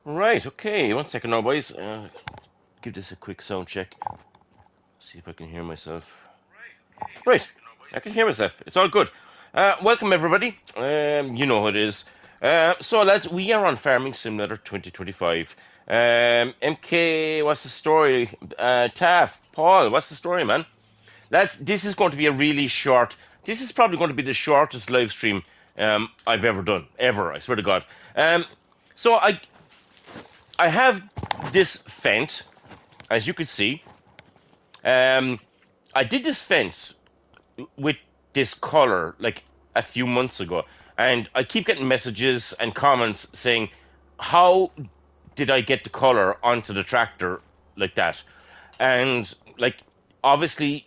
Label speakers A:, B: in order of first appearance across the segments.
A: Right, okay, 1 second now, boys. Give this a quick sound check. See if I can hear myself. Right, I can hear myself. It's all good. Welcome, everybody. You know who it is. So, lads, we are on Farming Simulator 2025. MK, what's the story? Taff, Paul, what's the story, man? Lads, this is going to be a really short. This is probably going to be the shortest live stream I've ever done, ever. I swear to God. So I have this Fendt, as you can see. I did this Fendt with this color like a few months ago, and I keep getting messages and comments saying, "How did I get the color onto the tractor like that?" And like, obviously,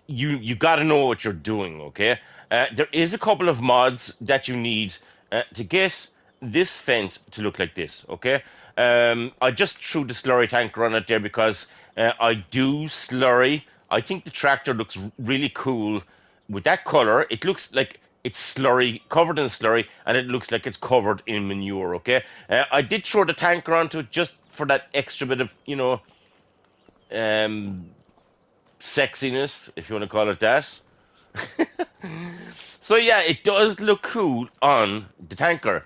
A: you got to know what you're doing, okay? There is a couple of mods that you need to get this Fendt to look like this, okay? I just threw the slurry tanker on it there because I do slurry. I think the tractor looks really cool with that color. It looks like it's slurry, covered in slurry, and it looks like it's covered in manure, okay? I did throw the tanker onto it just for that extra bit of, um, sexiness, if you want to call it that. So yeah, it does look cool on the tanker.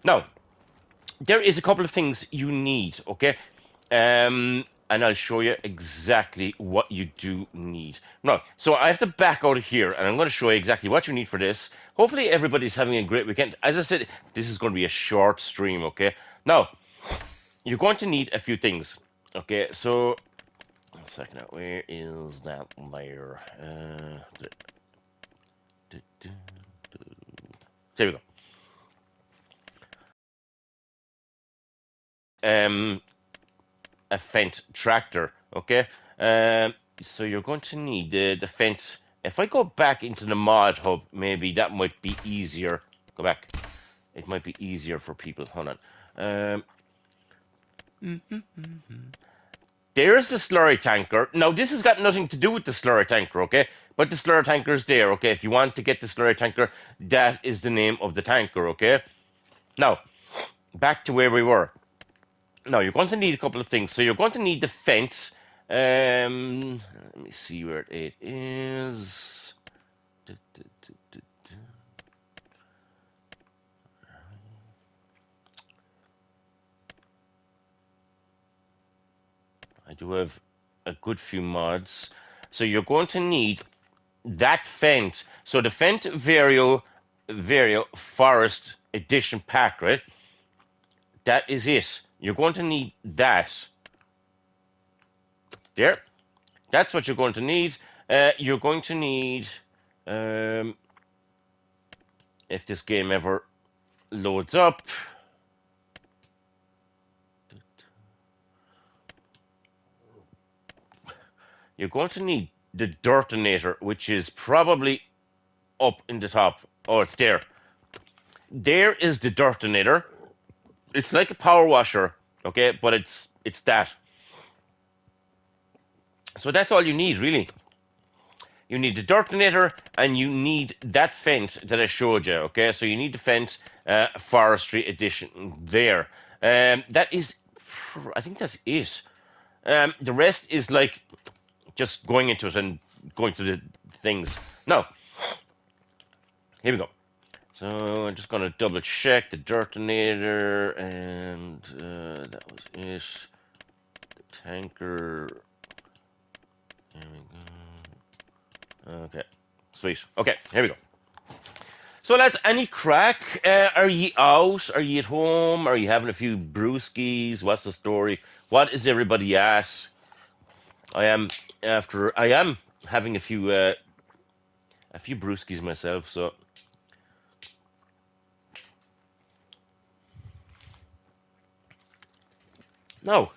A: Now, there is a couple of things you need, okay? And I'll show you exactly what you do need. Now, so I have to back out of here, and I'm going to show you exactly what you need for this. Hopefully everybody's having a great weekend. As I said, this is going to be a short stream, okay? Now, you're going to need a few things, okay? So, 1 second now, where is that there? There we go. A Fendt tractor, okay? So you're going to need the Fendt. If I go back into the mod hub, maybe that might be easier. Go back. It might be easier for people. Hold on. There's the slurry tanker. Now, this has got nothing to do with the slurry tanker, okay? But the slurry tanker is there, okay? If you want to get the slurry tanker, that is the name of the tanker, okay? Now, back to where we were. Now, you're going to need a couple of things. So you're going to need the fence. Let me see where it is. I do have a good few mods. So you're going to need that Fendt. So the Fendt Vario Forest Edition pack, right? That is it. You're going to need that. There. That's what you're going to need. You're going to need, if this game ever loads up, you're going to need the Dirtinator, which is probably up in the top. Oh, it's there. There is the Dirtinator. It's like a power washer, okay, but it's that. So that's all you need, really. You need the Dirtinator and you need that Fendt that I showed you, okay? So you need the Fendt Forestry Edition there. That is, I think that's it. The rest is like just going into it and going to the things. Now, here we go. So I'm just going to double check the Dirtinator, and that was it. The tanker. There we go. Okay, sweet. Okay, here we go. So lads, any crack? Are ye out? Are ye at home? Are you having a few brewskis? What's the story? What is everybody at? I am having a few brewskis myself. So now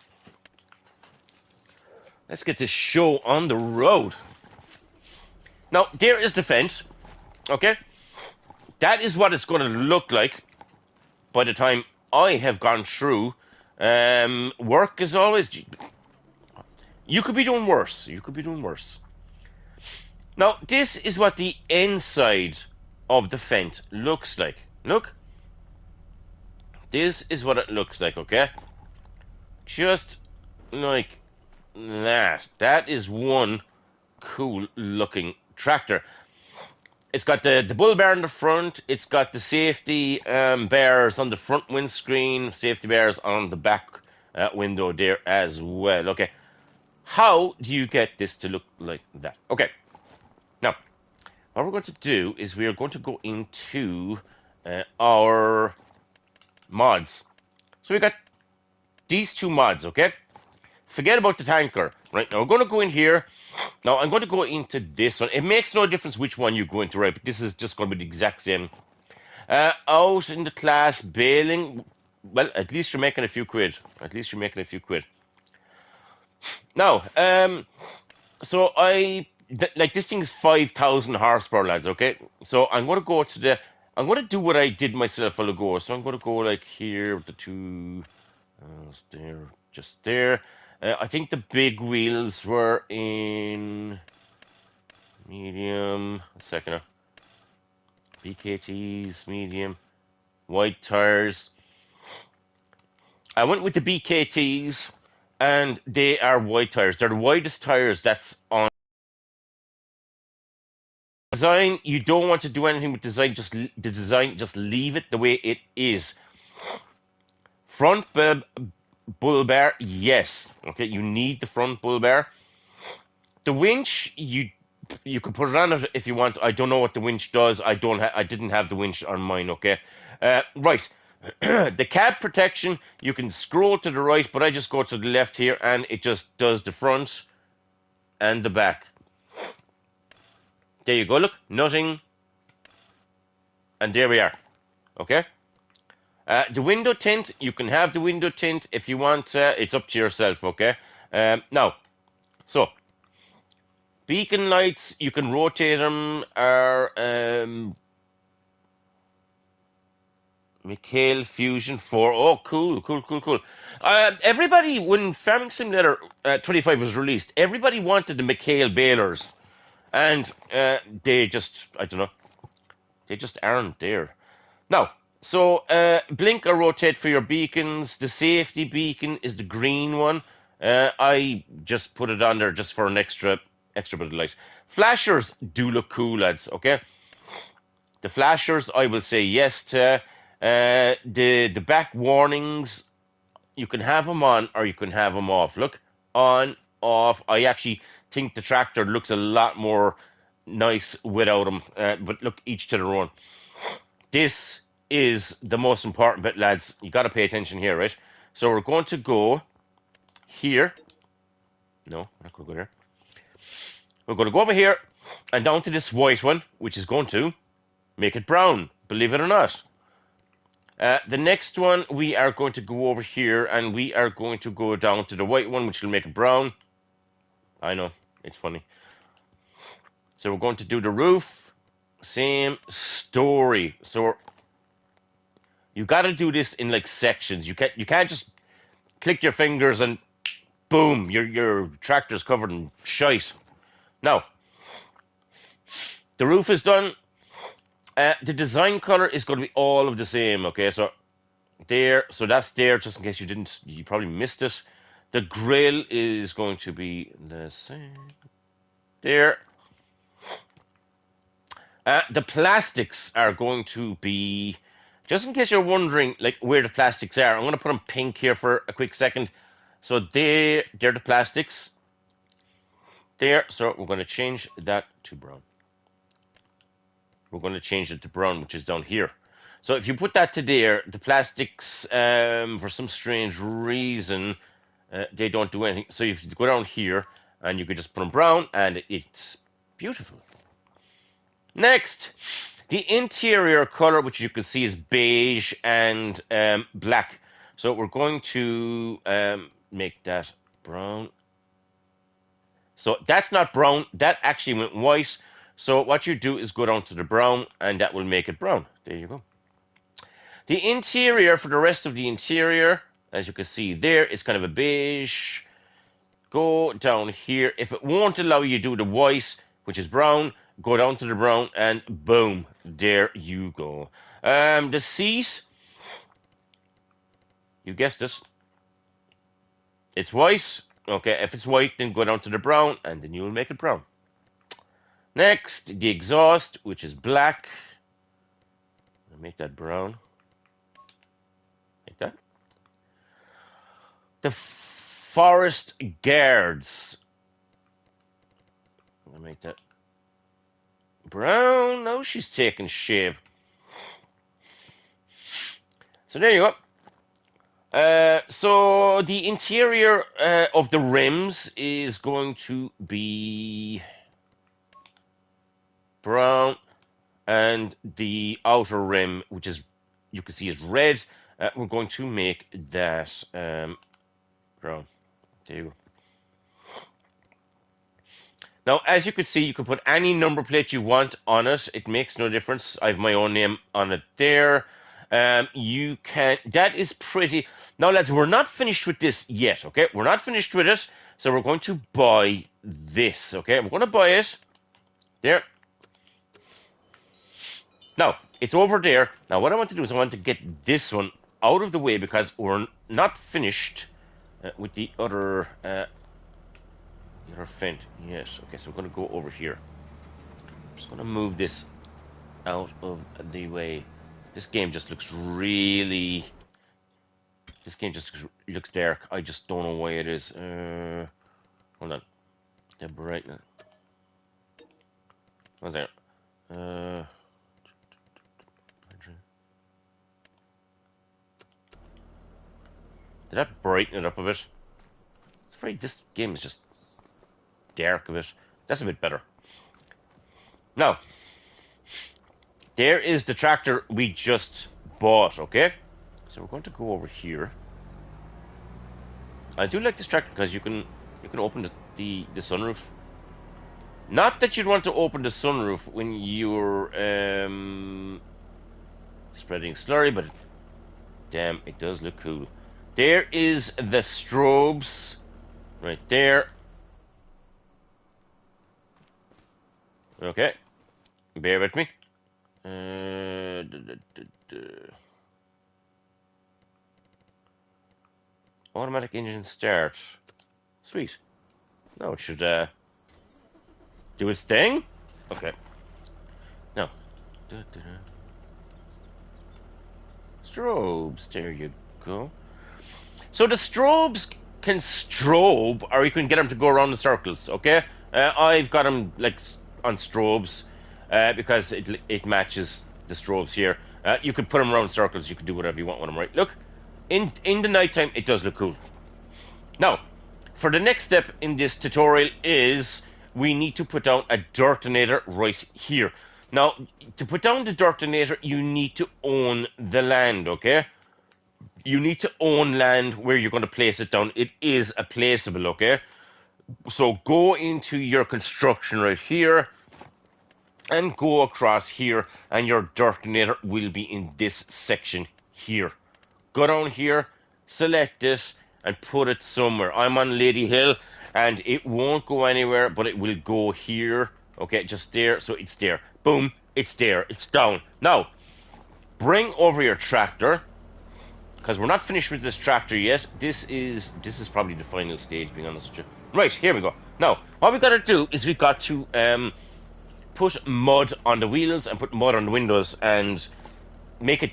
A: let's get this show on the road. Now there is the Fendt. Okay, that is what it's going to look like by the time I have gone through. Work is always. You could be doing worse. You could be doing worse. Now, this is what the inside of the Fendt looks like. Look. This is what it looks like, okay? Just like that. That is one cool looking tractor. It's got the bull bar in the front. It's got the safety bars on the front windscreen, safety bars on the back window there as well. Okay, how do you get this to look like that? Okay, now what we're going to do is we are going to go into our mods. So we got these two mods, okay? Forget about the tanker. Right now, we're going to go in here. Now, I'm going to go into this one. It makes no difference which one you go into, right? But this is just going to be the exact same. Out in the class, bailing. Well, at least you're making a few quid. At least you're making a few quid. Now, so like this thing is 5,000 horsepower, lads. Okay, so I'm going to go to the. I'm going to do what I did myself a while ago. So I'm going to go like here with the two. There, just there. I think the big wheels were in medium. A second. BKTs, medium. White tires. I went with the BKTs, and they are white tires. They're the widest tires that's on design. You don't want to do anything with design. Just the design. Just leave it the way it is. Front bull bar, yes. Okay, you need the front bull bar. The winch, you can put it on it if you want. I don't know what the winch does. I didn't have the winch on mine. Okay, right. The cab protection, you can scroll to the right, but I just go to the left here, and it just does the front and the back. There you go. Look, nothing, and there we are. Okay. The window tint, you can have the window tint if you want. It's up to yourself. Okay. Now, so beacon lights, you can rotate them. Are Mikhail Fusion 4. Oh, cool, cool, cool, cool. Everybody, when Farming Simulator 25 was released, everybody wanted the Mikhail balers. And they just, I don't know, they just aren't there. Now, so blink or rotate for your beacons. The safety beacon is the green one. I just put it on there just for an extra bit of light. Flashers do look cool, lads, okay? The flashers, I will say yes to. The back warnings, you can have them on or you can have them off. Look, on, off. I actually think the tractor looks a lot more nice without them. But look, each to their own. This is the most important bit, lads. You got to pay attention here, right? So we're going to go here. No, we're not going to go there. We're going to go over here and down to this white one, which is going to make it brown, believe it or not. The next one, we are going to go over here and we are going to go down to the white one, which will make it brown. I know, it's funny. So we're going to do the roof. Same story. So you got to do this in like sections. You can't just click your fingers and boom, your tractor's covered in shite. Now, the roof is done. The design color is going to be all of the same. Okay, so there, so that's there. Just in case you probably missed it. The grill is going to be the same. There. The plastics are going to be, just in case you're wondering, like where the plastics are. I'm going to put them pink here for a quick second. So they're the plastics. There. So we're going to change that to brown. We're going to change it to brown, which is down here. So if you put that to there, the plastics, for some strange reason, they don't do anything. So if you go down here, and you could just put them brown, and it's beautiful. Next, the interior color, which you can see is beige and black. So we're going to make that brown. So that's not brown. That actually went white. So what you do is go down to the brown, and that will make it brown. There you go. The interior, for the rest of the interior, as you can see there, is kind of a beige. Go down here. If it won't allow you to do the white, which is brown, go down to the brown, and boom, there you go. The seat, You guessed it. It's white. Okay, if it's white, then go down to the brown, and then you will make it brown. Next, the exhaust, which is black. I'll make that brown. Like that. The forest guards. I'll make that brown. Now she's taking shape. So there you go. So the interior of the rims is going to be brown, and the outer rim, which is you can see is red, we're going to make that brown. There you go. Now, as you can see, you can put any number plate you want on it. It makes no difference. I have my own name on it there. You can. That is pretty. Now, lads, we're not finished with this yet. Okay, we're not finished with it. So we're going to buy this. Okay, we're going to buy it. There. Now it's over there. Now, what I want to do is I want to get this one out of the way because we're not finished with the other. Your Fendt, yes. Okay, so we're going to go over here. I'm just going to move this out of the way. This game just looks really... This game just looks dark. I just don't know why it is. Hold on. The brightness. What's that? Did that brighten it up a bit? It's very... This game is just dark a bit. That's a bit better. Now, there is the tractor we just bought, okay? So we're going to go over here. I do like this tractor because you can open the sunroof. Not that you'd want to open the sunroof when you're spreading slurry, but damn, it does look cool. There is the strobes right there. Okay, bear with me. Automatic engine start. Sweet. Now it should do its thing. Okay. Now, strobes. There you go. So the strobes can strobe, or you can get them to go around in circles. Okay. I've got them like on strobes because it matches the strobes here. You could put them around circles. You could do whatever you want with them, right? Look, in the nighttime, it does look cool. Now, for the next step in this tutorial is we need to put down a dirtinator right here. Now, to put down the dirtinator, you need to own the land, okay? You need to own land where you're going to place it down. It is a placeable, okay? So go into your construction right here and go across here, and your dirtinator will be in this section here. Go down here, select it, and put it somewhere. I'm on Lady Hill, and it won't go anywhere, but it will go here. Okay, just there, so it's there. Boom, it's there, it's down. Now, bring over your tractor, because we're not finished with this tractor yet. This is probably the final stage, being honest with you. Right, here we go. Now, what we've got to do is we've got to put mud on the wheels and put mud on the windows and make it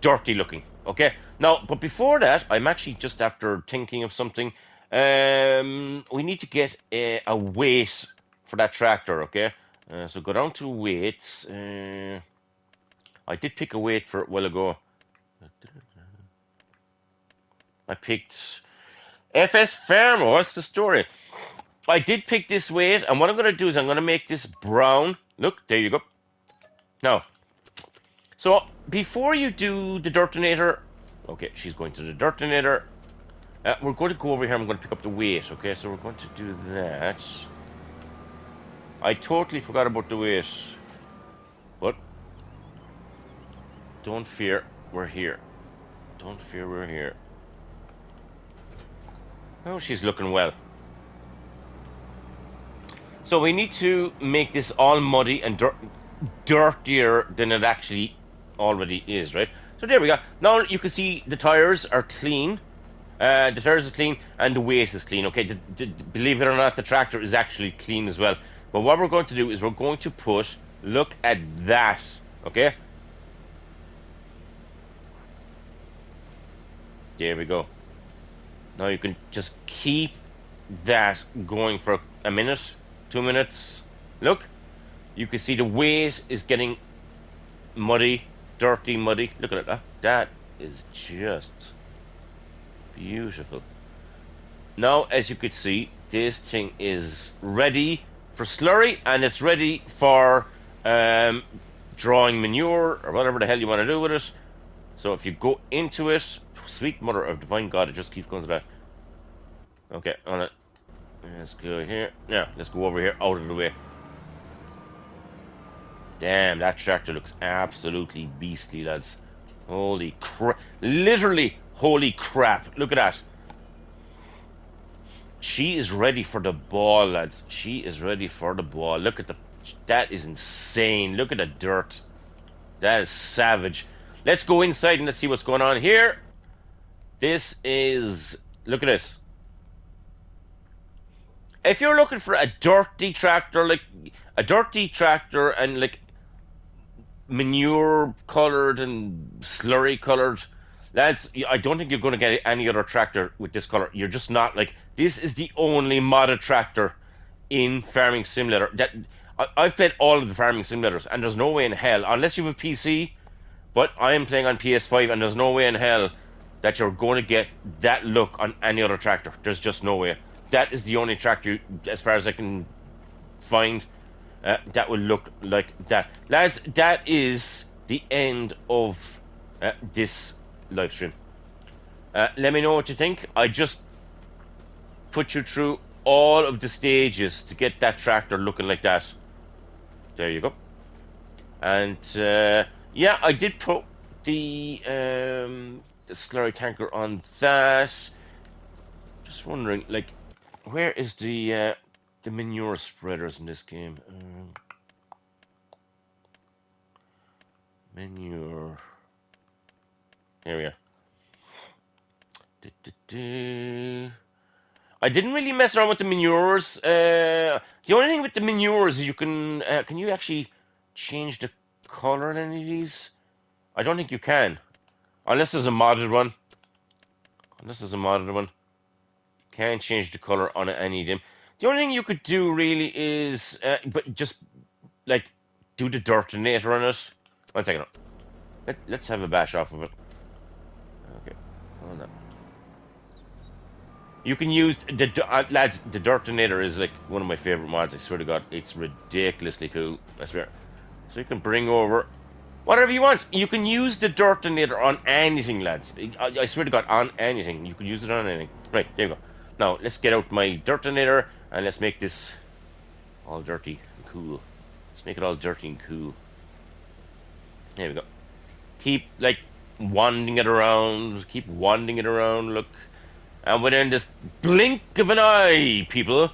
A: dirty looking, okay? Now, but before that, I'm actually just after thinking of something. We need to get a weight for that tractor, okay? So go down to weights. I did pick a weight for it a while ago. I picked FS Farmer. What's the story? I did pick this weight, and what I'm going to do is I'm going to make this brown. Look, there you go. Now, so before you do the dirtinator, okay, she's going to the dirtinator. We're going to go over here. I'm going to pick up the weight, okay? So we're going to do that. I totally forgot about the weight, but don't fear, we're here. Don't fear, we're here. Oh, she's looking well. So we need to make this all muddy and dirtier than it actually already is, right? So there we go. Now you can see the tires are clean. The tires are clean and the weight is clean. Okay, believe it or not, the tractor is actually clean as well. But what we're going to do is we're going to put, look at that, okay? There we go. Now you can just keep that going for a minute, 2 minutes. Look, you can see the weight is getting muddy, dirty, muddy. Look at it. That is just beautiful. Now, as you could see, this thing is ready for slurry, and it's ready for drawing manure or whatever the hell you want to do with it. So if you go into it, sweet mother of divine God, it just keeps going to that. Okay, on it. Let's go here. Now, let's go over here, out of the way. Damn, that tractor looks absolutely beastly, lads. Holy crap. Literally, holy crap. Look at that. She is ready for the ball, lads. She is ready for the ball. Look at the... That is insane. Look at the dirt. That is savage. Let's go inside and let's see what's going on here. This is... Look at this. If you're looking for a dirty tractor, like... A dirty tractor and, like... manure colored and slurry colored, lads, I don't think you're going to get any other tractor with this color. You're just not. Like, this is the only modded tractor in Farming Simulator that I've played all of the Farming Simulators, and there's no way in hell, unless you have a PC, but I am playing on PS5, and there's no way in hell that you're going to get that look on any other tractor. There's just no way. That is the only tractor, as far as I can find, that will look like that. Lads, that is the end of this live stream. Let me know what you think. I just put you through all of the stages to get that tractor looking like that. There you go. And yeah, I did put the slurry tanker on that. Just wondering, like, where is the manure spreaders in this game? Manure. There we are. I didn't really mess around with the manures. The only thing with the manures is you can you actually change the color in any of these? I don't think you can. Unless there's a modded one. Can't change the color on any of them. The only thing you could do really is, but just, like, do the dirtinator on it. 1 second. Let's have a bash off of it. Okay, hold on. You can use, lads, the dirtinator is, like, one of my favorite mods, I swear to God. It's ridiculously cool, I swear. So you can bring over whatever you want. You can use the dirtinator on anything, lads. I swear to God, on anything. You can use it on anything. Right, there you go. Now, let's get out my dirtinator, and let's make this all dirty and cool. Let's make it all dirty and cool. There we go. Keep, like, wanding it around. Look. And within this blink of an eye, people,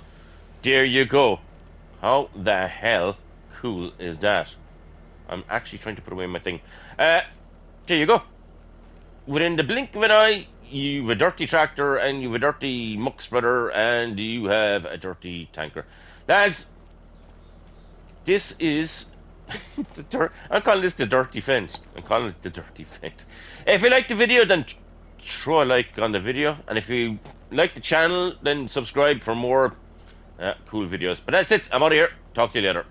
A: there you go. How the hell cool is that? I'm actually trying to put away my thing. There you go. Within the blink of an eye, you have a dirty tractor, and you have a dirty muck spreader, and you have a dirty tanker. Lads, this is... I'm calling this the dirty Fendt. If you liked the video, then throw a like on the video. And if you like the channel, then subscribe for more cool videos. But that's it. I'm out of here. Talk to you later.